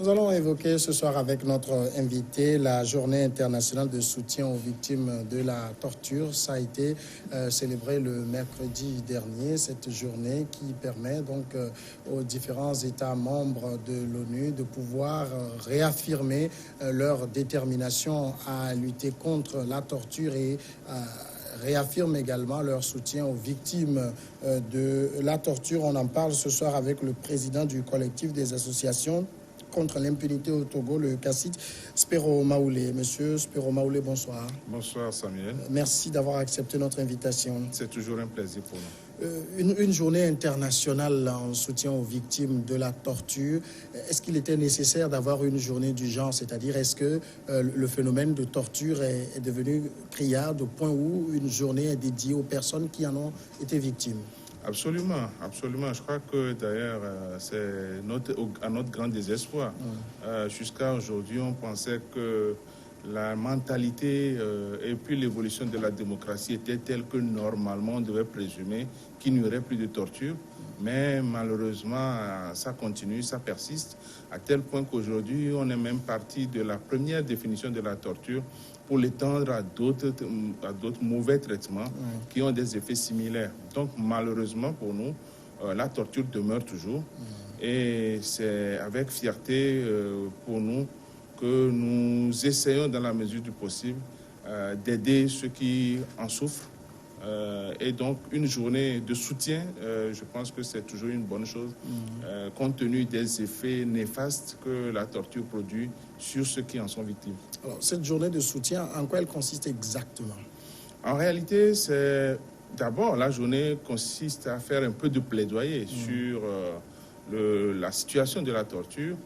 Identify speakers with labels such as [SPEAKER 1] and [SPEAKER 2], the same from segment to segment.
[SPEAKER 1] Nous allons évoquer ce soir avec notre invité la journée internationale de soutien aux victimes de la torture. Ça a été célébré le mercredi dernier, cette journée qui permet donc aux différents États membres de l'ONU de pouvoir réaffirmer leur détermination à lutter contre la torture et réaffirme également leur soutien aux victimes de la torture. On en parle ce soir avec le président du collectif des associations contre l'impunité au Togo, le CACIT, Spero Maoulé. Monsieur Spero Maoulé, bonsoir.
[SPEAKER 2] Bonsoir Samuel.
[SPEAKER 1] Merci d'avoir accepté notre invitation.
[SPEAKER 2] C'est toujours un plaisir pour nous.
[SPEAKER 1] Une journée internationale en soutien aux victimes de la torture. Est-ce qu'il était nécessaire d'avoir une journée du genre? C'est-à-dire, est-ce que le phénomène de torture est devenu criard au point où une journée est dédiée aux personnes qui en ont été victimes?
[SPEAKER 2] Absolument, absolument. Je crois que d'ailleurs, c'est à notre grand désespoir. Jusqu'à aujourd'hui, on pensait que la mentalité et puis l'évolution de la démocratie était telle que normalement on devait présumer qu'il n'y aurait plus de torture. Mais malheureusement, ça continue, ça persiste, à tel point qu'aujourd'hui, on est même parti de la première définition de la torture pour l'étendre à d'autres mauvais traitements qui ont des effets similaires. Donc malheureusement pour nous, la torture demeure toujours. Et c'est avec fierté pour nous que nous essayons dans la mesure du possible d'aider ceux qui en souffrent. Et donc une journée de soutien, je pense que c'est toujours une bonne chose, compte tenu des effets néfastes que la torture produit sur ceux qui en sont victimes.
[SPEAKER 1] Alors, cette journée de soutien, en quoi elle consiste exactement?
[SPEAKER 2] En réalité, d'abord, la journée consiste à faire un peu de plaidoyer sur la situation de la torture.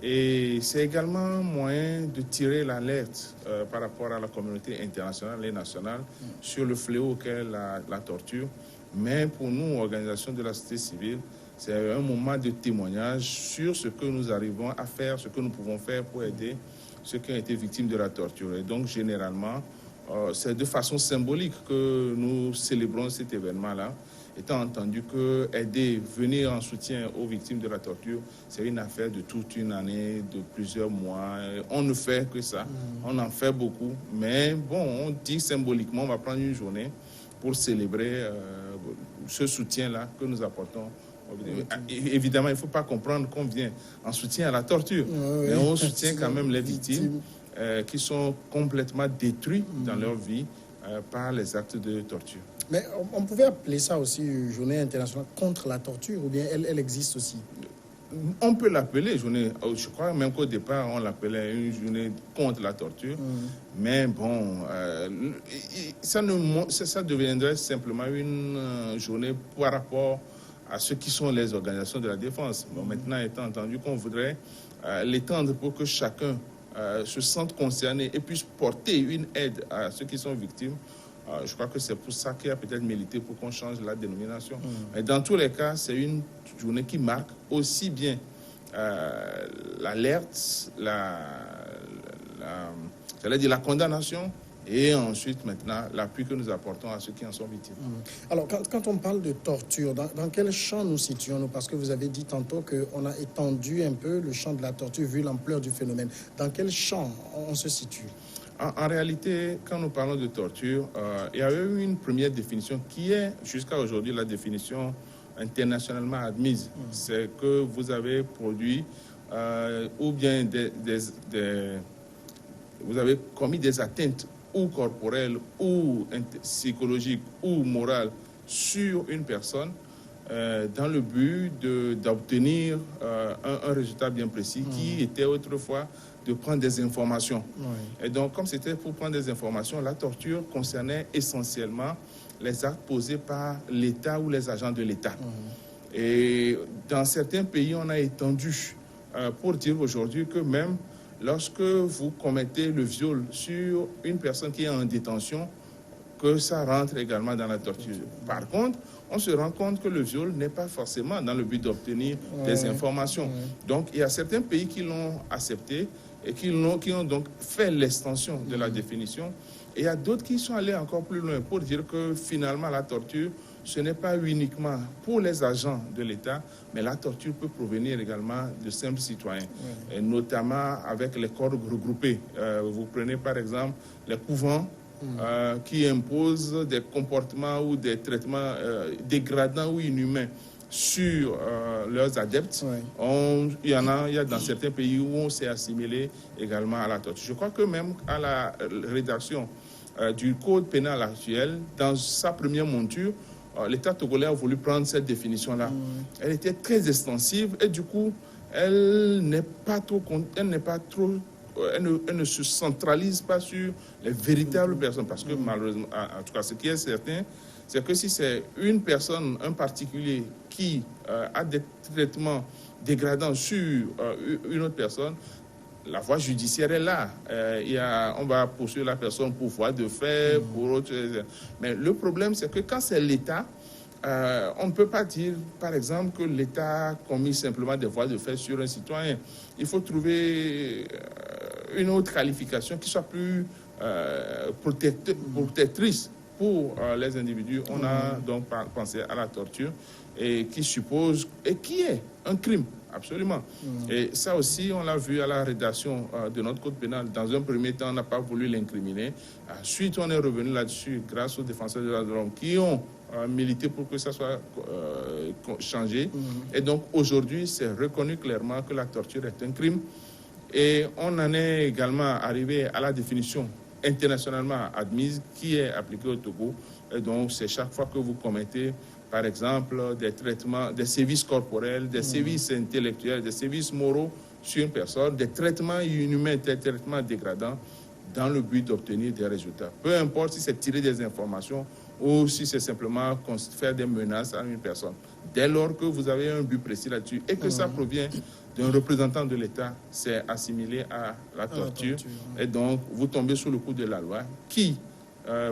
[SPEAKER 2] Et c'est également un moyen de tirer l'alerte par rapport à la communauté internationale et nationale sur le fléau auquel la torture. Mais pour nous, organisation de la société civile, c'est un moment de témoignage sur ce que nous arrivons à faire, ce que nous pouvons faire pour aider ceux qui ont été victimes de la torture. Et donc, généralement, c'est de façon symbolique que nous célébrons cet événement-là, étant entendu que aider, venir en soutien aux victimes de la torture, c'est une affaire de toute une année, de plusieurs mois. On ne fait que ça, on en fait beaucoup, mais bon, on dit symboliquement, on va prendre une journée pour célébrer ce soutien-là que nous apportons. Évidemment, il ne faut pas comprendre qu'on vient en soutien à la torture, mais on soutient quand même les victimes qui sont complètement détruites dans leur vie par les actes de torture.
[SPEAKER 1] Mais on pouvait appeler ça aussi une journée internationale contre la torture, ou bien elle existe aussi?
[SPEAKER 2] On peut l'appeler journée, je crois même qu'au départ, on l'appelait une journée contre la torture. Mais bon, ça deviendrait simplement une journée par rapport à ceux qui sont les organisations de la défense. Bon, maintenant, étant entendu qu'on voudrait l'étendre pour que chacun se sente concerné et puisse porter une aide à ceux qui sont victimes, je crois que c'est pour ça qu'il y a peut-être milité pour qu'on change la dénomination. Mais dans tous les cas, c'est une journée qui marque aussi bien l'alerte, la condamnation, et ensuite, maintenant, l'appui que nous apportons à ceux qui en sont victimes.
[SPEAKER 1] Alors, quand on parle de torture, dans quel champ nous situons-nous? Parce que vous avez dit tantôt qu'on a étendu un peu le champ de la torture vu l'ampleur du phénomène. Dans quel champ on se situe?
[SPEAKER 2] En réalité, quand nous parlons de torture, il y a eu une première définition qui est, jusqu'à aujourd'hui, la définition internationalement admise. C'est que vous avez produit ou bien vous avez commis des atteintes ou corporelles, ou psychologiques, ou morales sur une personne dans le but d'obtenir un résultat bien précis qui était autrefois de prendre des informations. Et donc, comme c'était pour prendre des informations, la torture concernait essentiellement les actes posés par l'État ou les agents de l'État. Et dans certains pays, on a étendu pour dire aujourd'hui que même lorsque vous commettez le viol sur une personne qui est en détention, que ça rentre également dans la torture. Par contre, on se rend compte que le viol n'est pas forcément dans le but d'obtenir des informations. Donc, il y a certains pays qui l'ont accepté et qui ont donc fait l'extension de la définition. Et il y a d'autres qui sont allés encore plus loin pour dire que finalement la torture ce n'est pas uniquement pour les agents de l'État, mais la torture peut provenir également de simples citoyens, et notamment avec les corps regroupés. Vous prenez par exemple les couvents qui imposent des comportements ou des traitements dégradants ou inhumains sur leurs adeptes. Il y a dans certains pays où on s'est assimilé également à la torture. Je crois que même à la rédaction du code pénal actuel, dans sa première monture, l'État togolais a voulu prendre cette définition-là. Elle était très extensive et du coup, elle ne se centralise pas sur les véritables personnes. Parce que malheureusement, en tout cas, ce qui est certain, c'est que si c'est une personne, un particulier, qui a des traitements dégradants sur une autre personne, la voie judiciaire est là. On va poursuivre la personne pour voie de fait, pour autre chose. Mais le problème, c'est que quand c'est l'État, on ne peut pas dire, par exemple, que l'État a commis simplement des voies de fait sur un citoyen. Il faut trouver une autre qualification qui soit plus protectrice pour les individus. On a donc pensé à la torture, et qui suppose, et qui est un crime. Absolument. Et ça aussi, on l'a vu à la rédaction de notre code pénal. Dans un premier temps, on n'a pas voulu l'incriminer. Ensuite, on est revenu là-dessus grâce aux défenseurs des droits de l'homme qui ont milité pour que ça soit changé. Et donc, aujourd'hui, c'est reconnu clairement que la torture est un crime. Et on en est également arrivé à la définition internationalement admise qui est appliquée au Togo. Et donc, c'est chaque fois que vous commettez, par exemple, des traitements, des sévices corporels, des sévices intellectuels, des sévices moraux sur une personne, des traitements inhumains, des traitements dégradants, dans le but d'obtenir des résultats. Peu importe si c'est tirer des informations ou si c'est simplement faire des menaces à une personne. Dès lors que vous avez un but précis là-dessus et que ça provient d'un représentant de l'État, c'est assimilé à la torture. Et donc, vous tombez sous le coup de la loi qui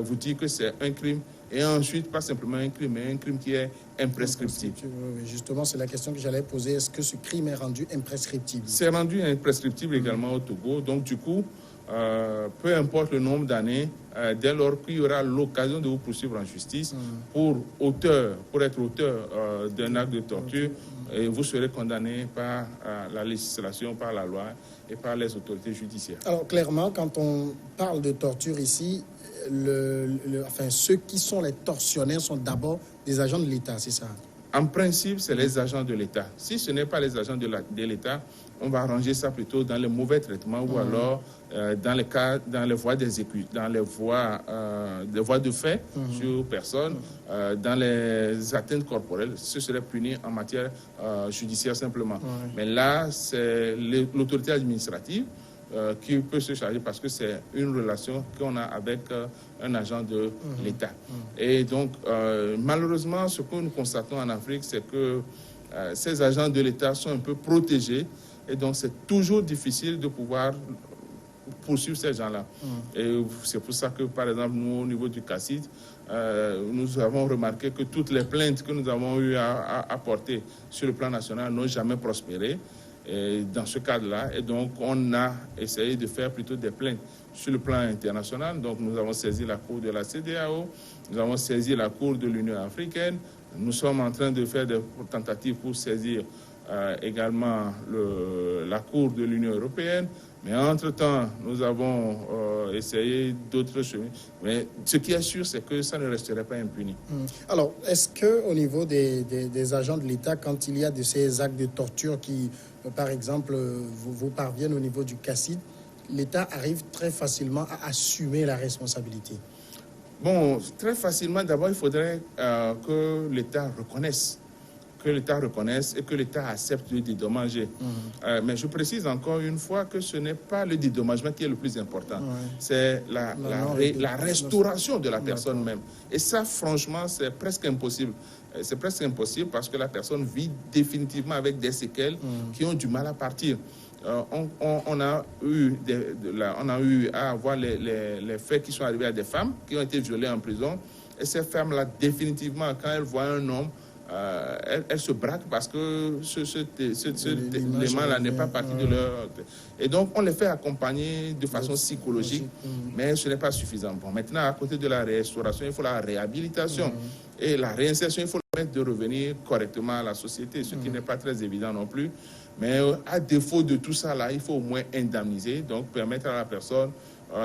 [SPEAKER 2] vous dit que c'est un crime. Et ensuite, pas simplement un crime, mais un crime qui est imprescriptible.
[SPEAKER 1] Oui, justement, c'est la question que j'allais poser. Est-ce que ce crime est rendu imprescriptible?
[SPEAKER 2] C'est rendu imprescriptible également au Togo. Donc, du coup, peu importe le nombre d'années, dès lors qu'il y aura l'occasion de vous poursuivre en justice pour être auteur d'un acte de torture, et vous serez condamné par la législation, par la loi et par les autorités judiciaires.
[SPEAKER 1] Alors, clairement, quand on parle de torture ici, ceux qui sont les tortionnaires sont d'abord des agents de l'État, c'est ça?
[SPEAKER 2] En principe, c'est les agents de l'État. Si ce n'est pas les agents de l'État, on va arranger ça plutôt dans les mauvais traitements ou alors dans les voies des voies de fait sur personne, dans les atteintes corporelles. Ce serait puni en matière judiciaire simplement. Mais là, c'est l'autorité administrative qui peut se charger parce que c'est une relation qu'on a avec un agent de l'État. Et donc, malheureusement, ce que nous constatons en Afrique, c'est que ces agents de l'État sont un peu protégés et donc c'est toujours difficile de pouvoir poursuivre ces gens-là. Et c'est pour ça que, par exemple, nous, au niveau du CACID, nous avons remarqué que toutes les plaintes que nous avons eu à porter sur le plan national n'ont jamais prospéré. Et dans ce cadre-là, et donc on a essayé de faire plutôt des plaintes sur le plan international. Donc nous avons saisi la Cour de la CEDEAO, nous avons saisi la Cour de l'Union africaine, nous sommes en train de faire des tentatives pour saisir également la Cour de l'Union européenne. Mais entre-temps, nous avons essayé d'autres chemins. Mais ce qui est sûr, c'est que ça ne resterait pas impuni.
[SPEAKER 1] Alors, est-ce qu'au niveau des agents de l'État, quand il y a de ces actes de torture qui, par exemple, vous parviennent au niveau du CACID, l'État arrive très facilement à assumer la responsabilité?
[SPEAKER 2] Bon, très facilement, d'abord, il faudrait que l'État reconnaisse. Et que l'État accepte de dédommager. Mais je précise encore une fois que ce n'est pas le dédommagement qui est le plus important. C'est la restauration de la personne même. Et ça, franchement, c'est presque impossible. C'est presque impossible parce que la personne vit définitivement avec des séquelles qui ont du mal à partir. On a eu à voir les faits qui sont arrivés à des femmes qui ont été violées en prison. Et ces femmes-là, définitivement, quand elles voient un homme elles se braquent parce que cet élément-là n'est pas parti de leur... Et donc, on les fait accompagner de façon psychologique, mais ce n'est pas suffisant. Bon, maintenant, à côté de la restauration, il faut la réhabilitation. Et la réinsertion, il faut leur permettre de revenir correctement à la société, ce qui n'est pas très évident non plus. Mais à défaut de tout ça, là, il faut au moins indemniser, donc permettre à la personne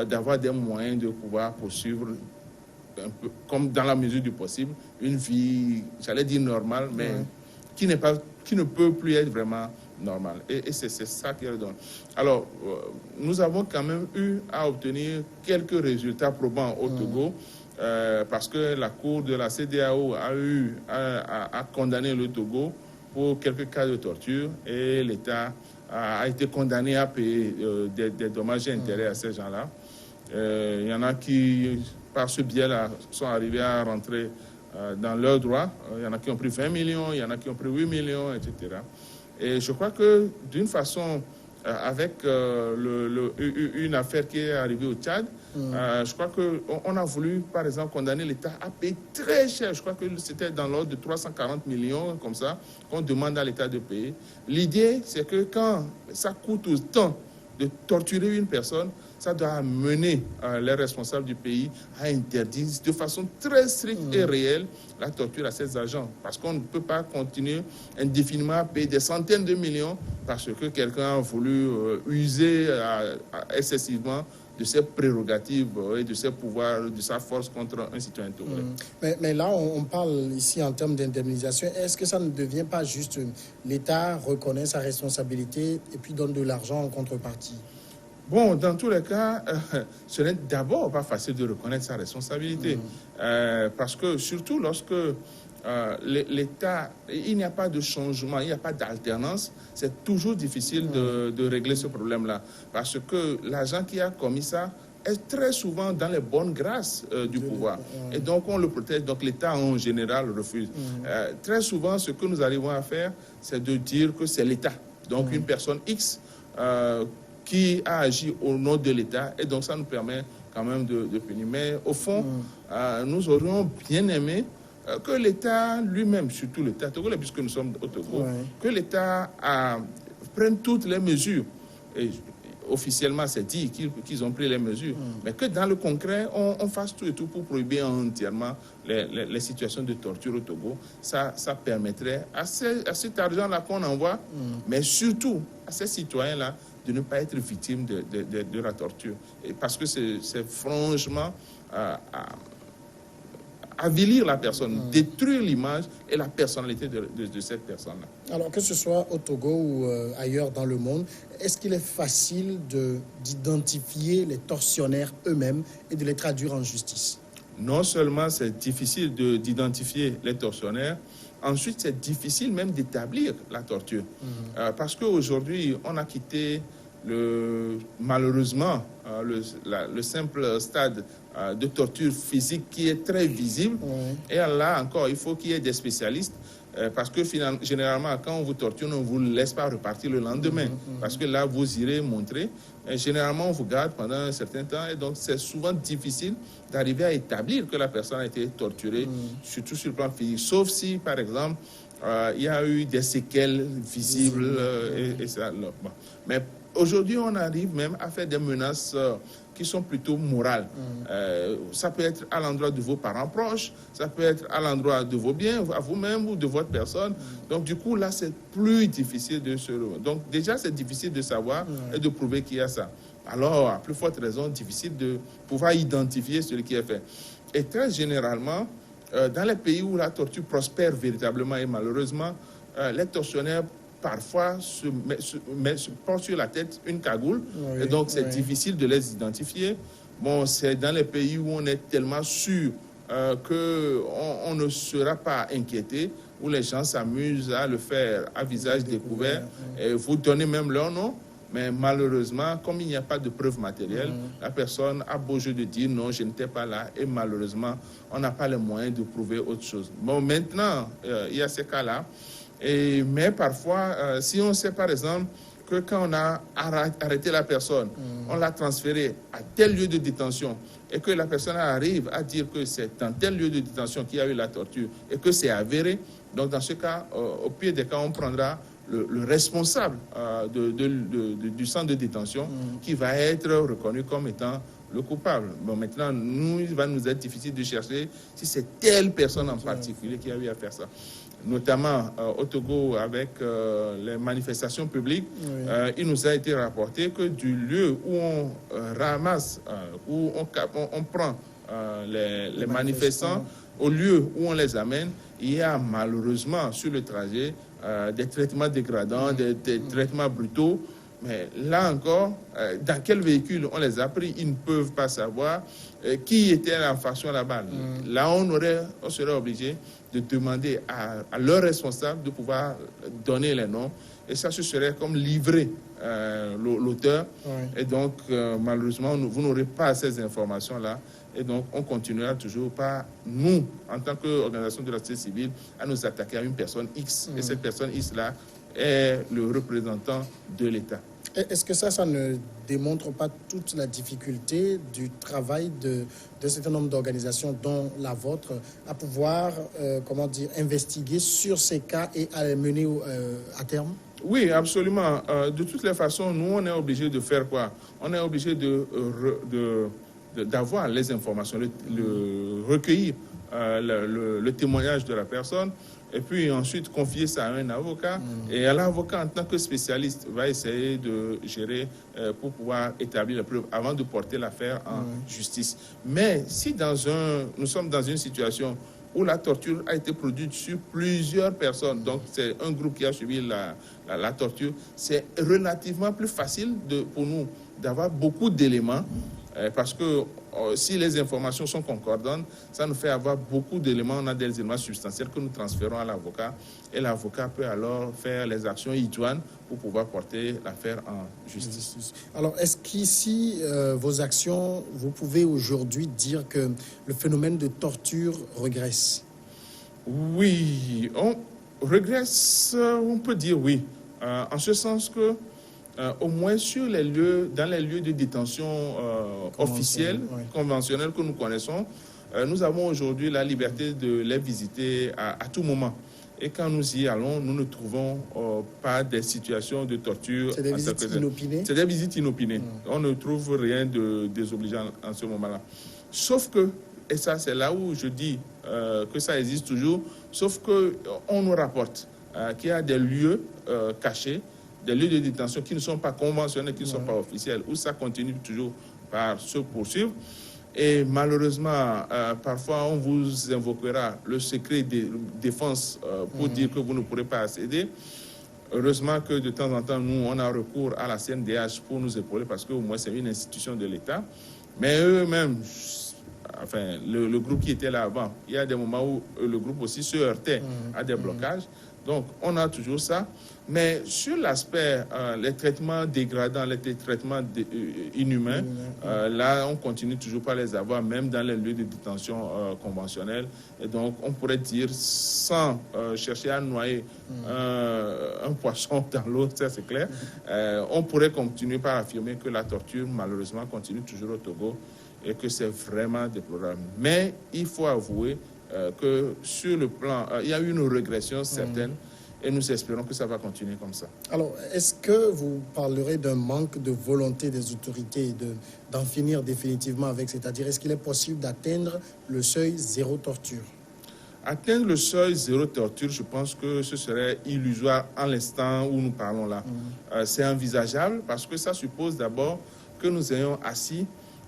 [SPEAKER 2] d'avoir des moyens de pouvoir poursuivre, un peu, comme dans la mesure du possible, une vie, j'allais dire normale, mais qui ne peut plus être vraiment normale. Et c'est ça qui est donné. Alors, nous avons quand même eu à obtenir quelques résultats probants au Togo, parce que la Cour de la CEDEAO a condamné le Togo pour quelques cas de torture et l'État a été condamné à payer des dommages et intérêts à ces gens-là. Il y en a qui, par ce biais-là, sont arrivés à rentrer dans leurs droits. Il y en a qui ont pris 20 millions, il y en a qui ont pris 8 millions, etc. Et je crois que d'une façon, avec une affaire qui est arrivée au Tchad, je crois qu'on a voulu, par exemple, condamner l'État à payer très cher. Je crois que c'était dans l'ordre de 340 millions, comme ça, qu'on demande à l'État de payer. L'idée, c'est que quand ça coûte autant de torturer une personne, ça doit amener les responsables du pays à interdire de façon très stricte et réelle la torture à ces agents. Parce qu'on ne peut pas continuer indéfiniment à payer des centaines de millions parce que quelqu'un a voulu user excessivement de ses prérogatives et de ses pouvoirs, de sa force contre un citoyen togolais.
[SPEAKER 1] Mais là, on parle ici en termes d'indemnisation. Est-ce que ça ne devient pas juste l'État reconnaît sa responsabilité et puis donne de l'argent en contrepartie?
[SPEAKER 2] Bon, dans tous les cas, ce n'est d'abord pas facile de reconnaître sa responsabilité. Parce que surtout lorsque l'État, il n'y a pas de changement, il n'y a pas d'alternance, c'est toujours difficile de régler ce problème-là. Parce que l'agent qui a commis ça est très souvent dans les bonnes grâces du pouvoir. Et donc, on le protège. Donc, l'État, en général, refuse. Très souvent, ce que nous arrivons à faire, c'est de dire que c'est l'État. Donc, une personne X qui a agi au nom de l'État. Et donc, ça nous permet quand même de punir. Mais au fond, nous aurions bien aimé que l'État lui-même, surtout l'État togolais, puisque nous sommes au Togo, que l'État prenne toutes les mesures. Et officiellement, c'est dit qu'ils ont pris les mesures. Mais que dans le concret, on fasse tout et tout pour prohiber entièrement les situations de torture au Togo. Ça permettrait à cet argent-là qu'on envoie, mais surtout à ces citoyens-là, de ne pas être victimes de la torture. Et parce que c'est franchement avilir la personne, détruire l'image et la personnalité de cette personne-là.
[SPEAKER 1] Alors, que ce soit au Togo ou ailleurs dans le monde, est-ce qu'il est facile d'identifier les tortionnaires eux-mêmes et de les traduire en justice?
[SPEAKER 2] Non seulement c'est difficile d'identifier les tortionnaires, ensuite c'est difficile même d'établir la torture. Parce qu'aujourd'hui, on a quitté malheureusement le simple stade de torture physique qui est très visible. Et là encore, il faut qu'il y ait des spécialistes parce que généralement, quand on vous torture, on ne vous laisse pas repartir le lendemain. Parce que là, vous irez montrer. Et généralement, on vous garde pendant un certain temps. Et donc, c'est souvent difficile d'arriver à établir que la personne a été torturée, surtout sur le plan physique. Sauf si, par exemple, il y a eu des séquelles visibles. Et ça, bon. Mais aujourd'hui, on arrive même à faire des menaces qui sont plutôt morales. Ça peut être à l'endroit de vos parents proches, ça peut être à l'endroit de vos biens, à vous-même ou de votre personne. Donc, du coup, là, c'est plus difficile de se... Donc, déjà, c'est difficile de savoir et de prouver qu'il y a ça. Alors, à plus forte raison, difficile de pouvoir identifier ce qui est fait. Et très généralement, dans les pays où la torture prospère véritablement et malheureusement, les tortionnaires parfois se portent sur la tête une cagoule, et donc c'est difficile de les identifier. Bon, c'est dans les pays où on est tellement sûr qu'on ne sera pas inquiété, où les gens s'amusent à le faire à visage découvert, et vous donnez même leur nom, mais malheureusement, comme il n'y a pas de preuve matérielle, la personne a beau jeu de dire non, je n'étais pas là, et malheureusement, on n'a pas les moyens de prouver autre chose. Bon, maintenant, il y a ces cas-là. Mais parfois, si on sait par exemple que quand on a arrêté la personne, on l'a transférée à tel lieu de détention et que la personne arrive à dire que c'est dans tel lieu de détention qu'il y a eu la torture et que c'est avéré, donc dans ce cas, au pire des cas, on prendra le responsable du centre de détention qui va être reconnu comme étant le coupable. Bon, maintenant, il va nous être difficile de chercher si c'est telle personne en particulier qui a eu à faire ça. Notamment au Togo, avec les manifestations publiques, il nous a été rapporté que du lieu où on ramasse, où on prend les manifestants, au lieu où on les amène, il y a malheureusement sur le trajet des traitements dégradants, des traitements brutaux. Mais là encore, dans quel véhicule on les a pris, ils ne peuvent pas savoir qui était l'infraction là-bas. Là, on serait obligé de demander à leurs responsables de pouvoir donner les noms. Et ça, ce serait comme livrer l'auteur. Et donc, malheureusement, vous n'aurez pas ces informations-là. Et donc, on continuera toujours pas, nous, en tant qu'organisation de la société civile, à nous attaquer à une personne X. Et cette personne X-là est le représentant de l'État.
[SPEAKER 1] Est-ce que ça ne démontre pas toute la difficulté du travail de certain nombre d'organisations, dont la vôtre, à pouvoir, investiguer sur ces cas et à les mener à terme?
[SPEAKER 2] Oui, absolument. De toutes les façons, nous, on est obligé de faire quoi? On est obligé d'avoir les informations, recueillir le témoignage de la personne, et puis ensuite confier ça à un avocat. Et l'avocat, en tant que spécialiste, va essayer de gérer pour pouvoir établir la preuve avant de porter l'affaire en justice. Mais si nous sommes dans une situation où la torture a été produite sur plusieurs personnes, donc c'est un groupe qui a subi la torture, c'est relativement plus facile pour nous d'avoir beaucoup d'éléments, parce que si les informations sont concordantes, ça nous fait avoir beaucoup d'éléments. On a des éléments substantiels que nous transférons à l'avocat et l'avocat peut alors faire les actions idoines pour pouvoir porter l'affaire en justice.
[SPEAKER 1] Alors, est-ce qu'ici, vos actions, vous pouvez aujourd'hui dire que le phénomène de torture régresse?
[SPEAKER 2] Oui, on régresse, on peut dire oui, en ce sens que au moins dans les lieux de détention officiels, conventionnels que nous connaissons, nous avons aujourd'hui la liberté de les visiter à tout moment. Et quand nous y allons, nous ne trouvons pas des situations de torture.
[SPEAKER 1] C'est des visites inopinées?
[SPEAKER 2] C'est des visites inopinées. On ne trouve rien de désobligeant en ce moment-là. Sauf que, et ça c'est là où je dis que ça existe toujours, sauf qu'on nous rapporte qu'il y a des lieux cachés, des lieux de détention qui ne sont pas conventionnels, qui ne sont pas officiels, où ça continue toujours par se poursuivre. Et malheureusement, parfois, on vous invoquera le secret de défense pour dire que vous ne pourrez pas accéder. Heureusement que de temps en temps, nous, on a recours à la CNDH pour nous épauler, parce qu'au moins, c'est une institution de l'État. Mais eux-mêmes, enfin, le groupe qui était là avant, il y a des moments où le groupe aussi se heurtait à des blocages. Donc, on a toujours ça. Mais sur l'aspect, les traitements dégradants, les traitements inhumains, là, on continue toujours pas les avoir, même dans les lieux de détention conventionnels. Et donc, on pourrait dire, sans chercher à noyer un poisson dans l'eau, ça c'est clair, on pourrait continuer par affirmer que la torture, malheureusement, continue toujours au Togo et que c'est vraiment déplorable. Mais il faut avouer que sur le plan, il y a eu une régression certaine et nous espérons que ça va continuer comme ça.
[SPEAKER 1] Alors, est-ce que vous parlerez d'un manque de volonté des autorités d'en finir définitivement avec, c'est-à-dire est-ce qu'il est possible d'atteindre le seuil zéro torture?
[SPEAKER 2] Atteindre le seuil zéro torture, je pense que ce serait illusoire en l'instant où nous parlons là. C'est envisageable parce que ça suppose d'abord que nous ayons assis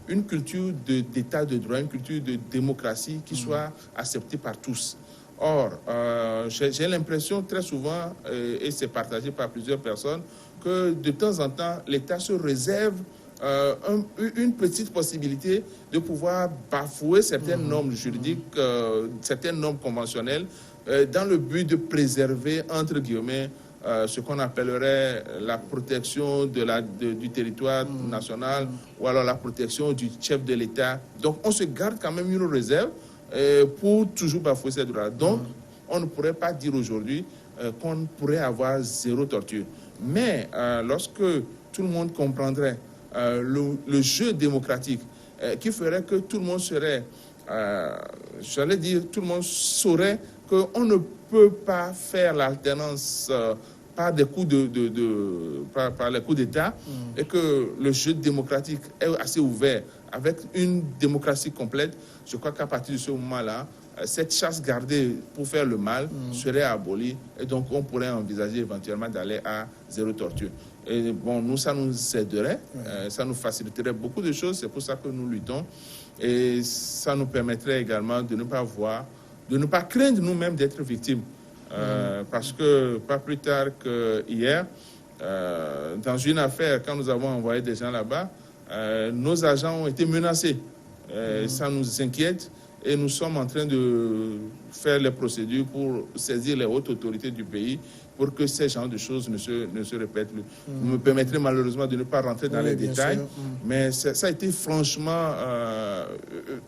[SPEAKER 2] une culture d'état de droit, une culture de démocratie qui soit acceptée par tous. Or, j'ai l'impression très souvent, et c'est partagé par plusieurs personnes, que de temps en temps, l'État se réserve une petite possibilité de pouvoir bafouer certaines normes juridiques, certaines normes conventionnelles, dans le but de préserver, entre guillemets, ce qu'on appellerait la protection du territoire national ou alors la protection du chef de l'État. Donc, on se garde quand même une réserve pour toujours bafouer ces droits. Donc, on ne pourrait pas dire aujourd'hui qu'on pourrait avoir zéro torture. Mais lorsque tout le monde comprendrait le jeu démocratique qui ferait que tout le monde serait, j'allais dire, tout le monde saurait qu'on ne peut pas faire l'alternance par des coups par les coups d'État et que le jeu démocratique est assez ouvert avec une démocratie complète. Je crois qu'à partir de ce moment-là, cette chasse gardée pour faire le mal serait abolie et donc on pourrait envisager éventuellement d'aller à zéro torture. Et bon, nous, ça nous aiderait, ça nous faciliterait beaucoup de choses, c'est pour ça que nous luttons. Et ça nous permettrait également de ne pas craindre nous-mêmes d'être victimes. Parce que pas plus tard qu'hier, dans une affaire, quand nous avons envoyé des gens là-bas, nos agents ont été menacés. Ça nous inquiète et nous sommes en train de faire les procédures pour saisir les hautes autorités du pays pour que ces genres de choses ne se répètent plus. Vous me permettrez malheureusement de ne pas rentrer dans les détails, mais ça a été franchement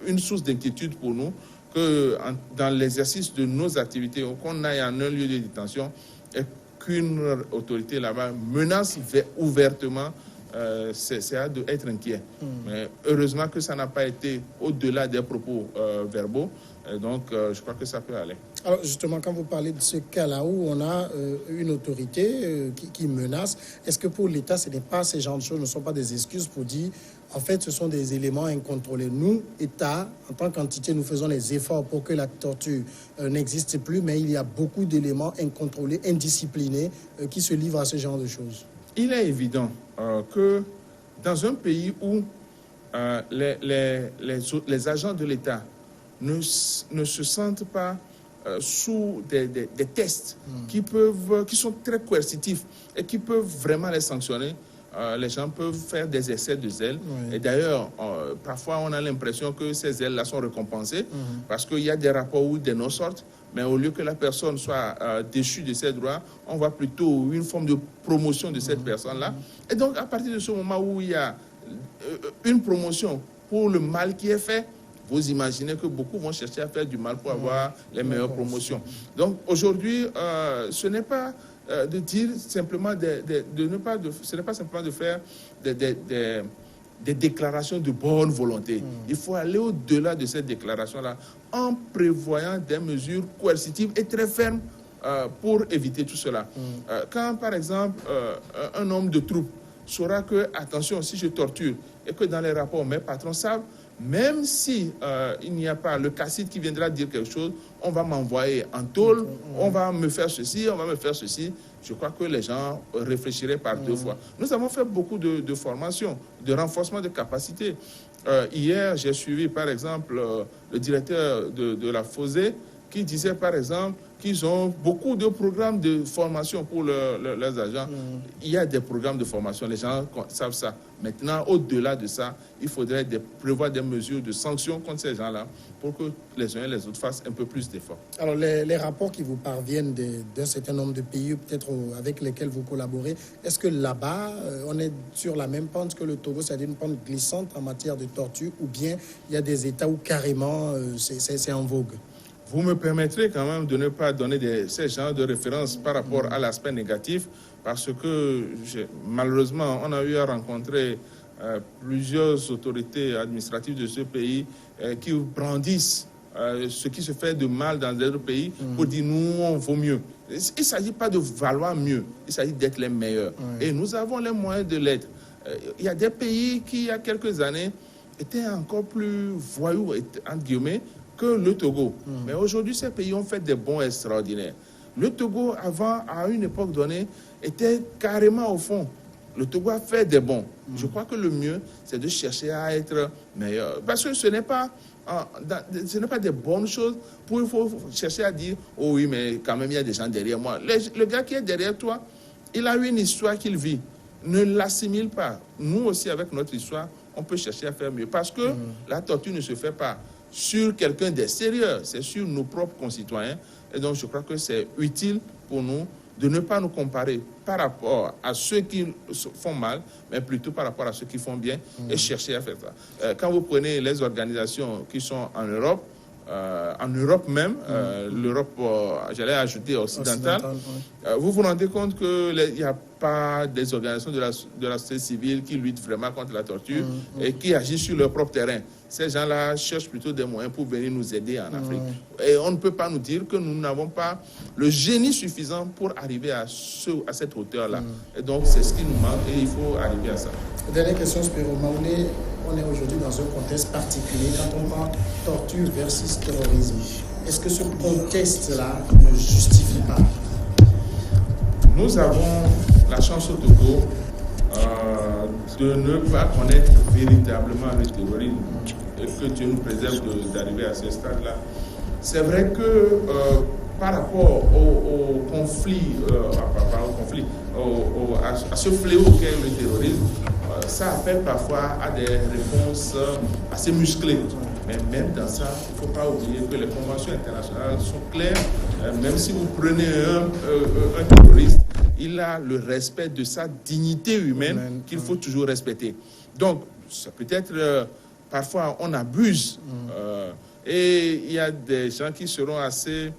[SPEAKER 2] une source d'inquiétude pour nous que dans l'exercice de nos activités, qu'on aille en un lieu de détention et qu'une autorité là-bas menace ouvertement, c'est à être inquiet. Mais heureusement que ça n'a pas été au-delà des propos verbaux, donc je crois que ça peut aller.
[SPEAKER 1] Alors justement, quand vous parlez de ce cas-là où on a une autorité qui menace, est-ce que pour l'État, ce n'est pas ces genres de choses, ne sont pas des excuses pour dire, en fait, ce sont des éléments incontrôlés. Nous, État, en tant qu'entité, nous faisons les efforts pour que la torture n'existe plus, mais il y a beaucoup d'éléments incontrôlés, indisciplinés, qui se livrent à ce genre de choses.
[SPEAKER 2] Il est évident que dans un pays où les agents de l'État ne se sentent pas sous des tests qui sont très coercitifs et qui peuvent vraiment les sanctionner, les gens peuvent faire des excès de zèle. Et d'ailleurs, parfois, on a l'impression que ces zèles-là sont récompensés parce qu'il y a des rapports où des non sortent. Mais au lieu que la personne soit déchue de ses droits, on voit plutôt une forme de promotion de cette personne-là. Et donc, à partir de ce moment où il y a une promotion pour le mal qui est fait, vous imaginez que beaucoup vont chercher à faire du mal pour avoir les meilleures promotions. Donc, aujourd'hui, ce n'est pas de dire simplement ce n'est pas simplement de faire des déclarations de bonne volonté. Il faut aller au-delà de ces déclarations-là en prévoyant des mesures coercitives et très fermes pour éviter tout cela. Quand, par exemple, un homme de troupe saura que, attention, si je torture et que dans les rapports, mes patrons savent, même si il n'y a pas le cacique qui viendra dire quelque chose, on va m'envoyer en tôle, on va me faire ceci, on va me faire ceci. Je crois que les gens réfléchiraient par deux fois. Nous avons fait beaucoup de formations, de renforcement de capacités. Hier, j'ai suivi, par exemple, le directeur de la FOSE qui disait, par exemple, qu'ils ont beaucoup de programmes de formation pour leurs agents. Il y a des programmes de formation, les gens savent ça. Maintenant, au-delà de ça, il faudrait prévoir des mesures de sanctions contre ces gens-là pour que les uns et les autres fassent un peu plus d'efforts.
[SPEAKER 1] Alors, les rapports qui vous parviennent d'un certain nombre de pays, peut-être avec lesquels vous collaborez, est-ce que là-bas, on est sur la même pente que le Togo, c'est-à-dire une pente glissante en matière de torture, ou bien il y a des États où carrément c'est en vogue?
[SPEAKER 2] Vous me permettrez quand même de ne pas donner ces genres de références par rapport à l'aspect négatif, parce que malheureusement, on a eu à rencontrer plusieurs autorités administratives de ce pays qui brandissent ce qui se fait de mal dans d'autres pays pour dire nous, on vaut mieux. Il ne s'agit pas de valoir mieux, il s'agit d'être les meilleurs. Et nous avons les moyens de l'être. Il y a des pays qui, il y a quelques années, étaient encore plus voyous, entre guillemets, que le Togo. Mais aujourd'hui, ces pays ont fait des bons extraordinaires. Le Togo, avant, à une époque donnée, était carrément au fond. Le Togo a fait des bons. Je crois que le mieux, c'est de chercher à être meilleur. Parce que ce n'est pas des bonnes choses pour il faut chercher à dire « Oh oui, mais quand même, il y a des gens derrière moi. » Le gars qui est derrière toi, il a une histoire qu'il vit. Ne l'assimile pas. Nous aussi, avec notre histoire, on peut chercher à faire mieux. Parce que la torture ne se fait pas sur quelqu'un d'extérieur, c'est sur nos propres concitoyens. Et donc, je crois que c'est utile pour nous de ne pas nous comparer par rapport à ceux qui font mal, mais plutôt par rapport à ceux qui font bien et chercher à faire ça. Quand vous prenez les organisations qui sont en Europe, en Europe même, l'Europe, j'allais ajouter occidentale, vous vous rendez compte qu'il n'y a pas des organisations de la société civile qui luttent vraiment contre la torture et qui agissent sur leur propre terrain. Ces gens-là cherchent plutôt des moyens pour venir nous aider en Afrique. Et on ne peut pas nous dire que nous n'avons pas le génie suffisant pour arriver à cette hauteur-là. Et donc, c'est ce qui nous manque et il faut arriver à ça.
[SPEAKER 1] Dernière question, Spiro Maoulé. On est aujourd'hui dans un contexte particulier quand on parle torture versus terrorisme. Est-ce que ce contexte-là ne justifie pas?
[SPEAKER 2] Nous avons la chance au Togo de ne pas connaître véritablement le terrorisme et que Dieu nous préserve d'arriver à ce stade-là. C'est vrai que par rapport au conflit, à ce fléau qu'est le terrorisme, ça appelle parfois à des réponses assez musclées. Mais même dans ça, il ne faut pas oublier que les conventions internationales sont claires. Même si vous prenez un terroriste, il a le respect de sa dignité humaine qu'il faut toujours respecter. Donc, ça peut être, parfois, on abuse. Et il y a des gens qui seront assez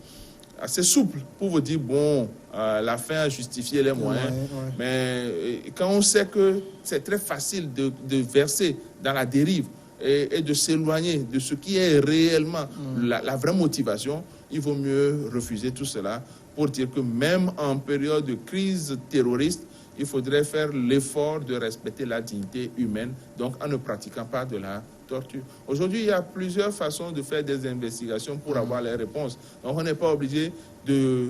[SPEAKER 2] souples pour vous dire, bon, la fin a justifié les moyens. Mais quand on sait que c'est très facile de verser dans la dérive et de s'éloigner de ce qui est réellement la vraie motivation, il vaut mieux refuser tout cela pour dire que même en période de crise terroriste, il faudrait faire l'effort de respecter la dignité humaine, donc en ne pratiquant pas de la torture. Aujourd'hui, il y a plusieurs façons de faire des investigations pour avoir les réponses. Donc, on n'est pas obligé de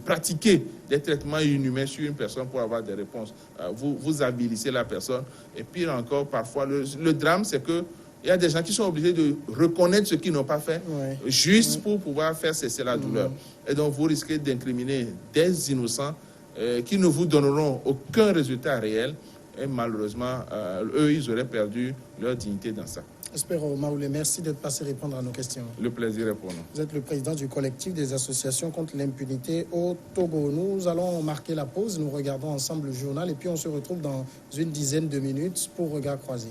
[SPEAKER 2] pratiquer des traitements inhumains sur une personne pour avoir des réponses. Vous avilissez la personne. Et pire encore, parfois, le drame, c'est que il y a des gens qui sont obligés de reconnaître ce qu'ils n'ont pas fait, juste pour pouvoir faire cesser la douleur. Et donc, vous risquez d'incriminer des innocents qui ne vous donneront aucun résultat réel. Et malheureusement, eux, ils auraient perdu leur dignité dans ça.
[SPEAKER 1] Spiro Maoulé, merci d'être passé répondre à nos questions.
[SPEAKER 2] Le plaisir est pour nous.
[SPEAKER 1] Vous êtes le président du collectif des associations contre l'impunité au Togo. Nous allons marquer la pause, nous regardons ensemble le journal et puis on se retrouve dans une dizaine de minutes pour Regard Croisé.